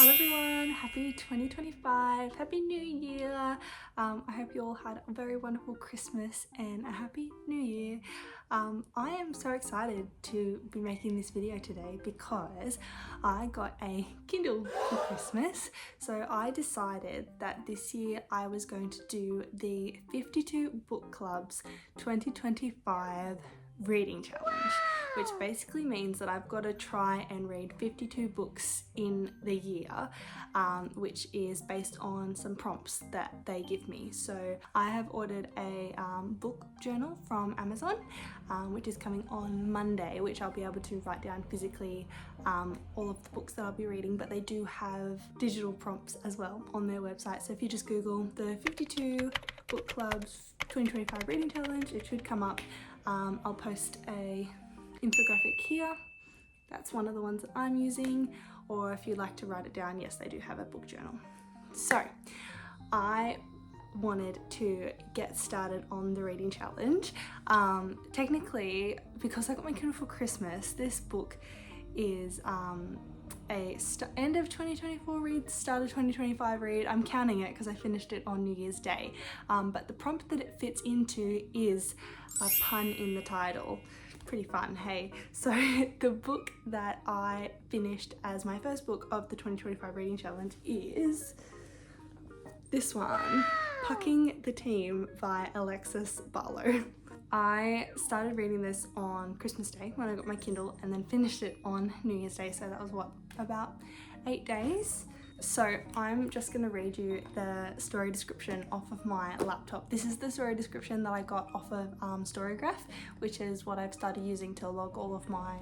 Hello everyone, happy 2025, happy new year. I hope you all had a very wonderful Christmas and a happy new year. I am so excited to be making this video today because I got a Kindle for Christmas. So I decided that this year I was going to do the 52 Book Club's 2025 reading challenge, which basically means that I've got to try and read 52 books in the year, which is based on some prompts that they give me. So I have ordered a book journal from Amazon, which is coming on Monday, which I'll be able to write down physically all of the books that I'll be reading, but they do have digital prompts as well on their website. So if you just Google the 52 Book Club's 2025 reading challenge, it should come up. I'll post a infographic here. That's one of the ones that I'm using, or if you'd like to write it down, yes, they do have a book journal. So I wanted to get started on the reading challenge. Technically, because I got my Kindle for Christmas, this book is end of 2024 read, start of 2025 read. I'm counting it because I finished it on New Year's Day, but the prompt that it fits into is a pun in the title. Pretty fun, hey? So the book that I finished as my first book of the 2025 reading challenge is this one, Pucking the Team by Alexis Barlowe. I started reading this on Christmas Day when I got my Kindle, and then finished it on New Year's Day, so that was what, about 8 days? So I'm just going to read you the story description off of my laptop. This is the story description that I got off of Storygraph, which is what I've started using to log all of my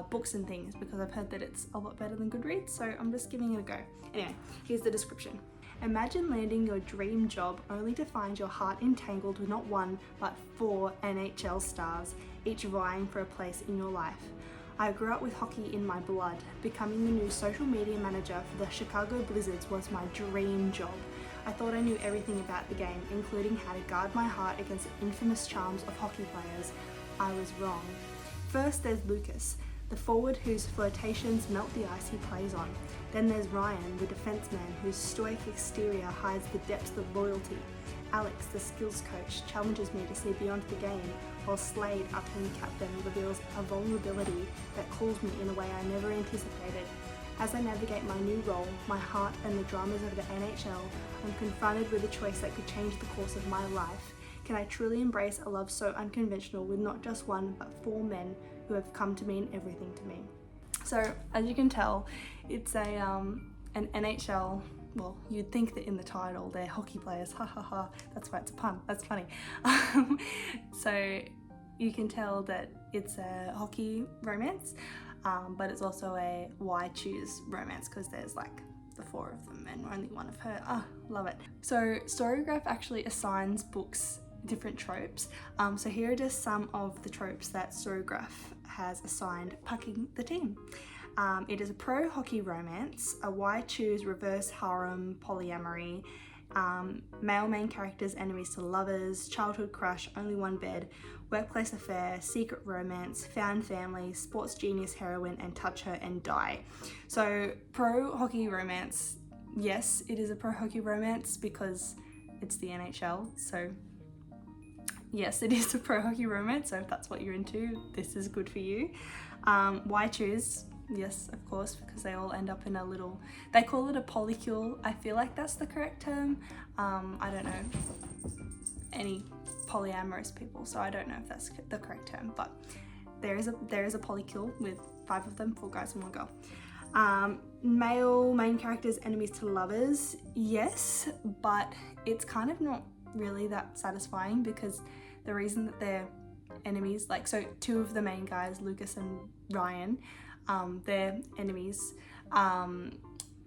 books and things, because I've heard that it's a lot better than Goodreads, so I'm just giving it a go. Anyway, here's the description. Imagine landing your dream job only to find your heart entangled with not one, but 4 NHL stars, each vying for a place in your life. I grew up with hockey in my blood. Becoming the new social media manager for the Chicago Blizzards was my dream job. I thought I knew everything about the game, including how to guard my heart against the infamous charms of hockey players. I was wrong. First there's Lucas, the forward whose flirtations melt the ice he plays on. Then there's Ryan, the defenseman whose stoic exterior hides the depths of loyalty. Alex, the skills coach, challenges me to see beyond the game, while Slade, our team captain, reveals a vulnerability that calls me in a way I never anticipated. As I navigate my new role, my heart and the dramas of the NHL, I'm confronted with a choice that could change the course of my life. Can I truly embrace a love so unconventional with not just one, but 4 men who have come to mean everything to me? So, as you can tell, it's an NHL. Well, you'd think that in the title they're hockey players, ha ha ha, that's why it's a pun, that's funny. So you can tell that it's a hockey romance, but it's also a why choose romance, because there's like the 4 of them and only one of her. Love it. So Storygraph actually assigns books different tropes. So here are just some of the tropes that Storygraph has assigned Pucking the Team. It is a pro-hockey romance, a why choose reverse harem polyamory, male main characters enemies to lovers, childhood crush, only one bed, workplace affair, secret romance, found family, sports genius heroine, and touch her and die. So pro-hockey romance, yes, it is a pro-hockey romance because it's the NHL, so yes, it is a pro-hockey romance, so if that's what you're into, this is good for you. Why choose? Yes, of course, because they all end up in a little, they call it a polycule. I feel like that's the correct term. I don't know any polyamorous people, so I don't know if that's the correct term, but there is a polycule with 5 of them, 4 guys and 1 girl. Male main characters enemies to lovers, yes, but it's kind of not really that satisfying, because the reason that they're enemies, like, so 2 of the main guys, Lucas and Ryan, they're enemies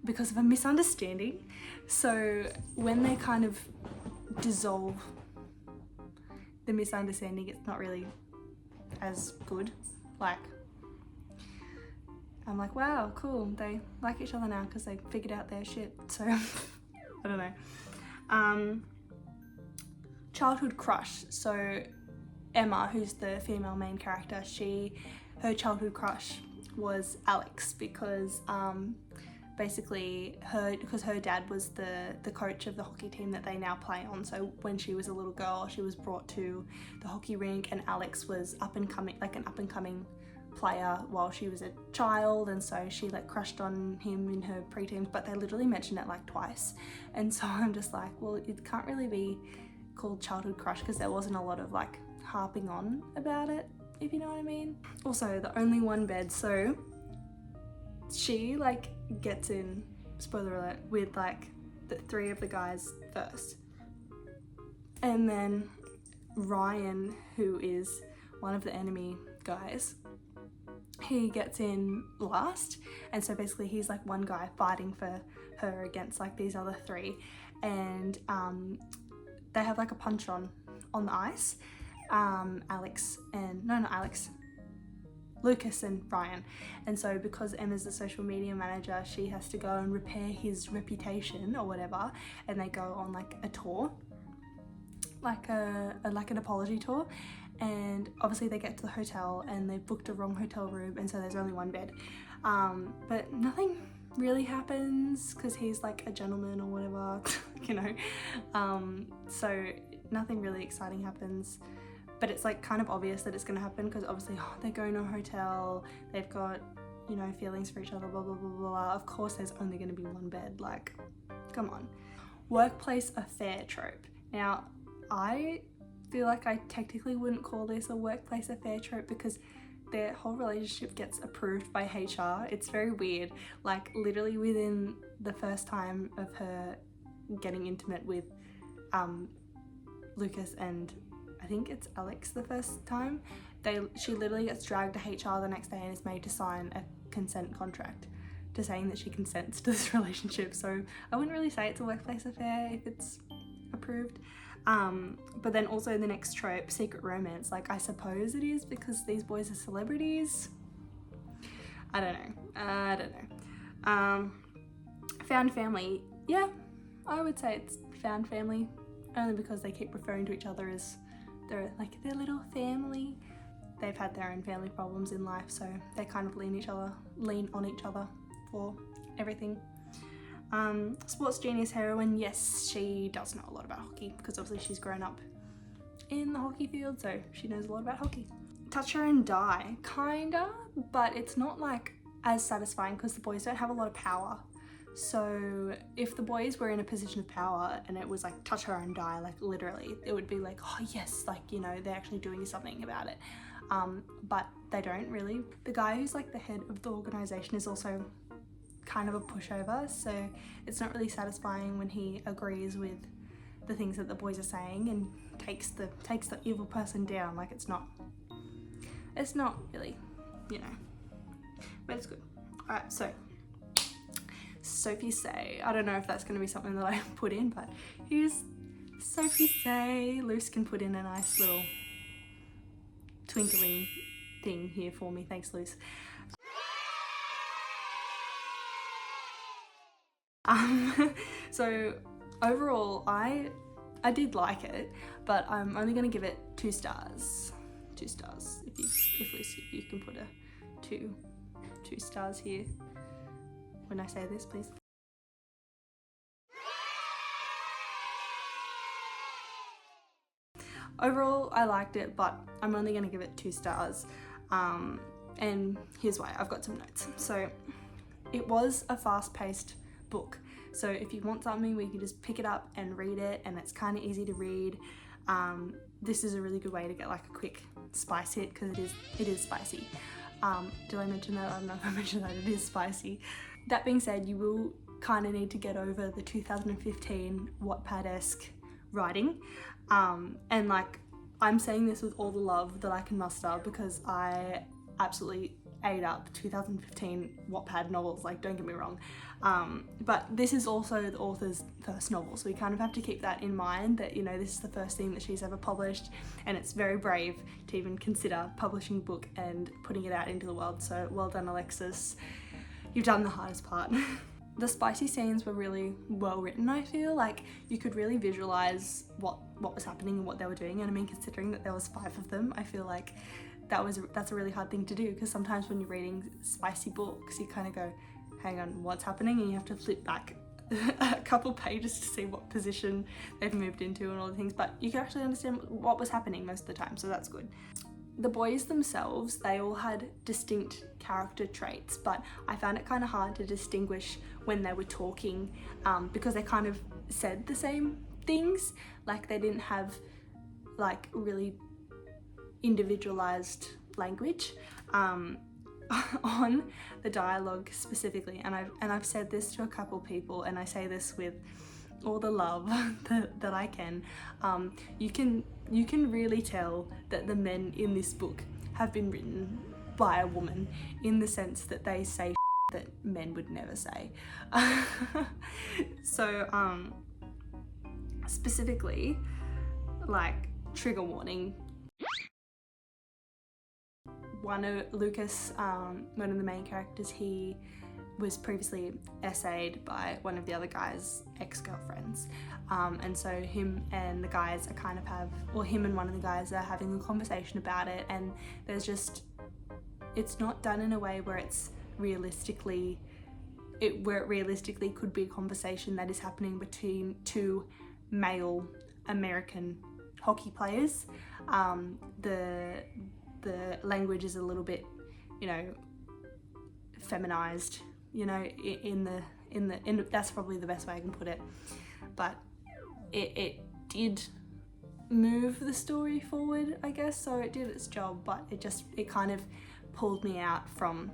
because of a misunderstanding. So when they kind of dissolve the misunderstanding, it's not really as good. Like, I'm like, wow, cool, they like each other now because they figured out their shit. So I don't know. Childhood crush. So Emma, who's the female main character, her childhood crush was Alex, because basically because her dad was the coach of the hockey team that they now play on. So when she was a little girl, she was brought to the hockey rink, and Alex was an up and coming player while she was a child, and so she like crushed on him in her preteens, but they literally mentioned it like twice. And so I'm just like, well, it can't really be called childhood crush because there wasn't a lot of like harping on about it, if you know what I mean. Also, the only one bed, so she like gets in, spoiler alert, with like the 3 of the guys first, and then Ryan, who is one of the enemy guys, he gets in last. And so basically he's like one guy fighting for her against like these other 3, and they have like a punch on the ice, Lucas and Ryan. And so because Emma's the social media manager, she has to go and repair his reputation or whatever, and they go on like a tour, like an apology tour. And obviously they get to the hotel and they've booked a wrong hotel room, and so there's only one bed, but nothing really happens because he's like a gentleman or whatever, you know. So nothing really exciting happens, but it's like kind of obvious that it's going to happen because obviously they're going to a hotel, they've got, you know, feelings for each other, blah blah blah blah. Of course there's only going to be one bed, like come on. Workplace affair trope. Now I feel like I technically wouldn't call this a workplace affair trope because their whole relationship gets approved by HR. It's very weird. Like literally within the first time of her getting intimate with Lucas and I think it's Alex the first time, she literally gets dragged to HR the next day and is made to sign a consent contract to saying that she consents to this relationship. So I wouldn't really say it's a workplace affair if it's approved. But then also the next trope, secret romance, like I suppose it is because these boys are celebrities. I don't know. Found family, yeah, I would say it's found family, only because they keep referring to each other as their little family. They've had their own family problems in life, so they kind of lean on each other for everything. Sports genius heroine, yes, she does know a lot about hockey because obviously she's grown up in the hockey field, so she knows a lot about hockey. Touch her and die, kinda, but it's not like as satisfying because the boys don't have a lot of power. So if the boys were in a position of power and it was like touch her and die, like literally, it would be like, oh yes, like, you know, they're actually doing something about it. But they don't really. The guy who's like the head of the organization is also kind of a pushover, so it's not really satisfying when he agrees with the things that the boys are saying and takes the evil person down. Like it's not really, you know, but it's good. Alright, so Sophie Say. I don't know if that's going to be something that I put in, but here's Sophie Say. Luce can put in a nice little twinkling thing here for me. Thanks, Luce. So overall, I did like it, but I'm only going to give it 2 stars. 2 stars. If Luce, you can put a 2 stars here when I say this, please. Overall, I liked it, but I'm only going to give it 2 stars. And here's why. I've got some notes. So it was a fast-paced book. So if you want something where you can just pick it up and read it, and it's kind of easy to read, this is a really good way to get like a quick spice hit because it is spicy. Did I mention that? I don't know if I mentioned that. It is spicy. That being said, you will kind of need to get over the 2015 Wattpad-esque writing. And like, I'm saying this with all the love that I can muster because I absolutely ate up 2015 Wattpad novels, like don't get me wrong. But this is also the author's first novel, so we kind of have to keep that in mind that, you know, this is the first thing that she's ever published, and it's very brave to even consider publishing a book and putting it out into the world. So well done, Alexis. You've done the hardest part. The spicy scenes were really well written, I feel. Like you could really visualize what was happening and what they were doing, and I mean, considering that there was 5 of them, I feel like that's a really hard thing to do, because sometimes when you're reading spicy books you kind of go, hang on, what's happening? And you have to flip back a couple pages to see what position they've moved into and all the things, but you can actually understand what was happening most of the time, so that's good. The boys themselves, they all had distinct character traits, but I found it kind of hard to distinguish when they were talking because they kind of said the same things. Like they didn't have like really individualized language on the dialogue specifically, and I've said this to a couple people, and I say this with all the love that I can. You can really tell that the men in this book have been written by a woman, in the sense that they say that men would never say. So specifically, like, trigger warning. One of Lucas, one of the main characters, he was previously essayed by one of the other guy's ex-girlfriends, and so him and the guys are kind of him and one of the guys are having a conversation about it, and there's just, it's not done in a way where it realistically could be a conversation that is happening between two male American hockey players. The language is a little bit, you know, feminized, you know, in the that's probably the best way I can put it, but it did move the story forward, I guess, so it did its job, but it kind of pulled me out from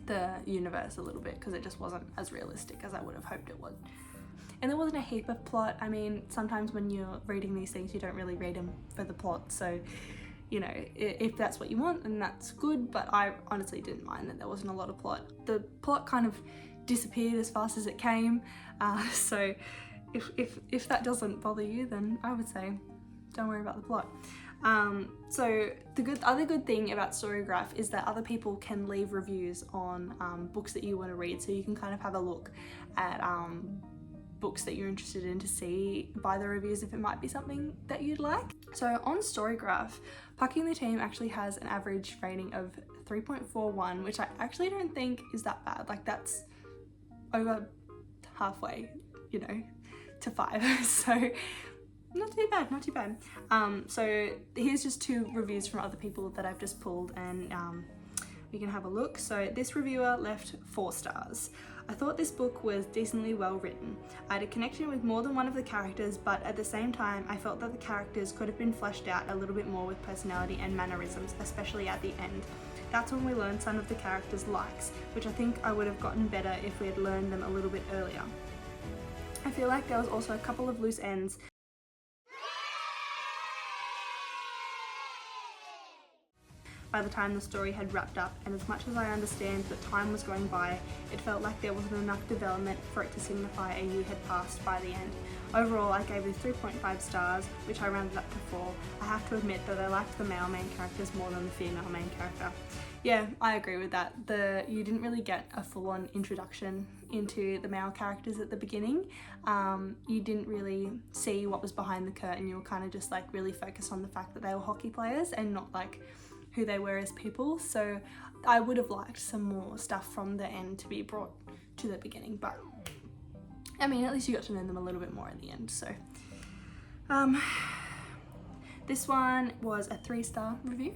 the universe a little bit, because it just wasn't as realistic as I would have hoped it would. And there wasn't a heap of plot. I mean, sometimes when you're reading these things, you don't really read them for the plot, so, you know, if that's what you want, then that's good, but I honestly didn't mind that there wasn't a lot of plot. The plot kind of disappeared as fast as it came, so if that doesn't bother you, then I would say don't worry about the plot. So the other good thing about Storygraph is that other people can leave reviews on books that you want to read, so you can kind of have a look at books that you're interested in to see by the reviews if it might be something that you'd like. So on Storygraph, Pucking the Team actually has an average rating of 3.41, which I actually don't think is that bad. Like, that's over halfway, you know, to 5. So not too bad, not too bad. So here's just 2 reviews from other people that I've just pulled, and we can have a look. So this reviewer left 4 stars. I thought this book was decently well written. I had a connection with more than one of the characters, but at the same time, I felt that the characters could have been fleshed out a little bit more with personality and mannerisms, especially at the end. That's when we learned some of the characters' likes, which I think I would have gotten better if we had learned them a little bit earlier. I feel like there was also a couple of loose ends by the time the story had wrapped up, and as much as I understand that time was going by, it felt like there wasn't enough development for it to signify a year had passed by the end. Overall, I gave it 3.5 stars, which I rounded up to 4. I have to admit that I liked the male main characters more than the female main character. Yeah, I agree with that. You didn't really get a full-on introduction into the male characters at the beginning. You didn't really see what was behind the curtain. You were kind of just like really focused on the fact that they were hockey players and not like who they were as people. So I would have liked some more stuff from the end to be brought to the beginning, but I mean, at least you got to know them a little bit more at the end. So this one was a 3-star review,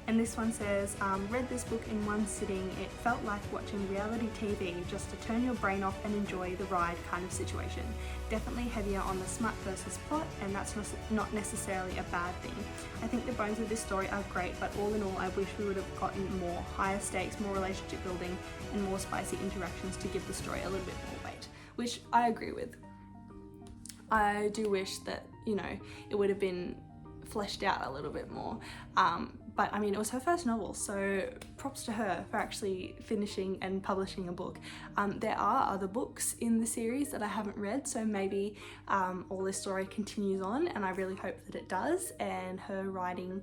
and this one says, read this book in one sitting. It felt like watching reality TV, just to turn your brain off and enjoy the ride kind of situation. Definitely heavier on the smut versus plot, and that's not necessarily a bad thing. I think the bones of this story are great, but all in all, I wish we would have gotten more higher stakes, more relationship building, and more spicy interactions to give the story a little bit more weight, which I agree with. I do wish that, you know, it would have been fleshed out a little bit more. But I mean, it was her first novel, so props to her for actually finishing and publishing a book. There are other books in the series that I haven't read, so maybe all this story continues on, and I really hope that it does, and her writing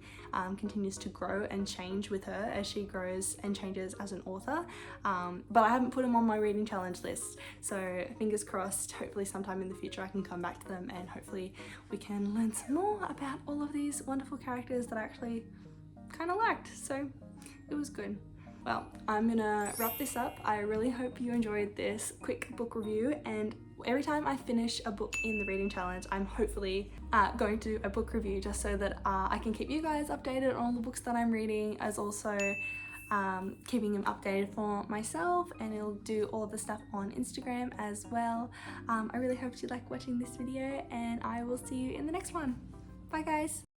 continues to grow and change with her as she grows and changes as an author. But I haven't put them on my reading challenge list, so fingers crossed, hopefully sometime in the future I can come back to them, and hopefully we can learn some more about all of these wonderful characters that I actually kind of liked. So it was good. well, I'm gonna wrap this up. I really hope you enjoyed this quick book review, and every time I finish a book in the reading challenge, I'm hopefully going to do a book review just so that I can keep you guys updated on all the books that I'm reading, as also keeping them updated for myself, and it'll do all the stuff on Instagram as well. I really hope you like watching this video, and I will see you in the next one. Bye guys!